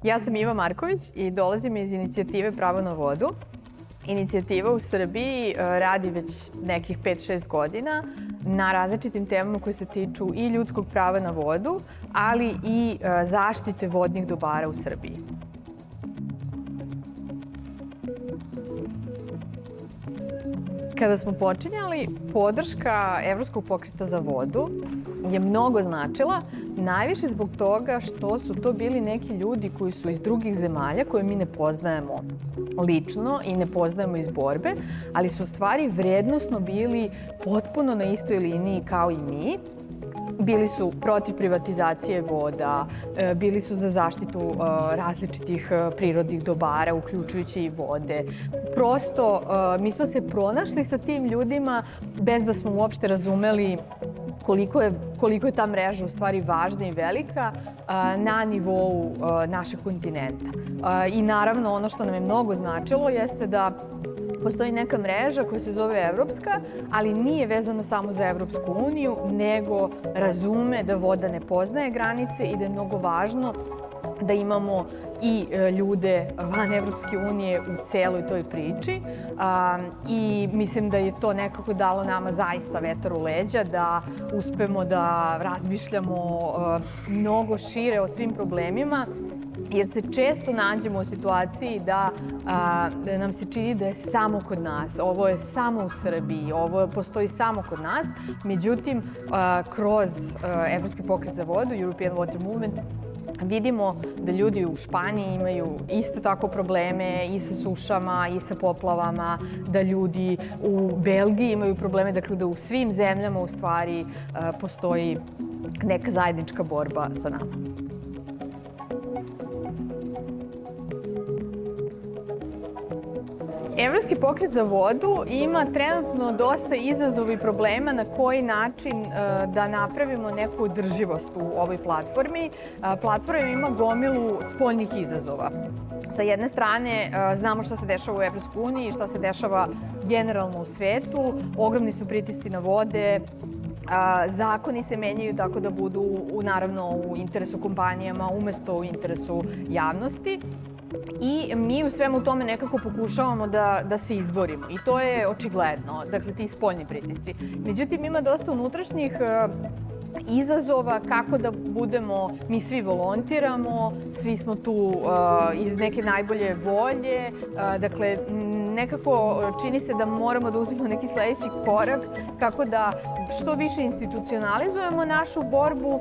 Ja sam Iva Marković i dolazim iz inicijative Pravo na vodu. Inicijativa u Srbiji radi već nekih 5-6 godina na različitim temama koje se tiču i ljudskog prava na vodu, ali i zaštite vodnih dobara u Srbiji. Kada smo počinjali, podrška Evropskog pokreta za vodu je mnogo značila, najviše zbog toga što su to bili neki ljudi koji su iz drugih zemalja koje mi ne poznajemo lično i ne poznajemo iz borbe, ali su u stvari vrednosno bili potpuno na istoj liniji kao i mi. Bili su protiv privatizacije voda, bili su za zaštitu različitih prirodnih dobara, uključujući i vode. Prosto, mi smo se pronašli sa tim ljudima bez da smo uopšte razumeli koliko je ta mreža u stvari važna i velika na nivou našeg kontinenta. I naravno, ono što nam je mnogo značilo jeste da postoji neka mreža koja se zove Evropska, ali nije vezana samo za Evropsku uniju, nego razume da voda ne poznaje granice i da je mnogo važno da imamo i ljude van Evropske unije u celoj toj priči. I mislim da je to nekako dalo nama zaista vetar u leđa, da uspemo da razmišljamo mnogo šire o svim problemima, jer se često nađemo u situaciji da nam se čini da je samo kod nas, ovo je samo u Srbiji, ovo postoji samo kod nas. Međutim, kroz Evropski pokret za vodu, European Water Movement, vidimo da ljudi u Španiji imaju isto tako probleme i sa sušama i sa poplavama, da ljudi u Belgiji imaju probleme, dakle da u svim zemljama u stvari postoji neka zajednička borba sa nama. Evropski pokret za vodu ima trenutno dosta izazova i problema na koji način da napravimo neku održivost u ovoj platformi. Platforma ima gomilu spoljnih izazova. Sa jedne strane, znamo šta se dešava u Evropskoj uniji, šta se dešava generalno u svetu. Ogromni su pritisci na vode, zakoni se menjaju tako da budu naravno u interesu kompanijama umesto u interesu javnosti. I mi u svemu tome nekako pokušavamo da se izborimo. I to je očigledno, dakle ti spoljni pritisci. Međutim, ima dosta unutrašnjih izazova kako da budemo, mi svi volontiramo, svi smo tu iz neke najbolje volje. Dakle, nekako čini se da moramo da uzmemo neki sledeći korak kako da što više institucionalizujemo našu borbu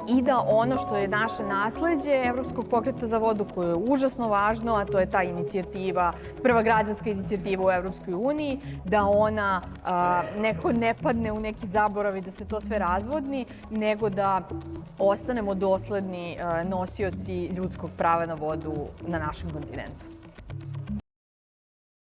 i da ono što je naše nasleđe Evropskog pokreta za vodu, koje je užasno važno, a to je ta inicijativa, prva građanska inicijativa u Evropskoj uniji, da ona nekako ne padne u neki zaborav i da se to sve razvodni, nego da ostanemo dosledni nosioci ljudskog prava na vodu na našem kontinentu.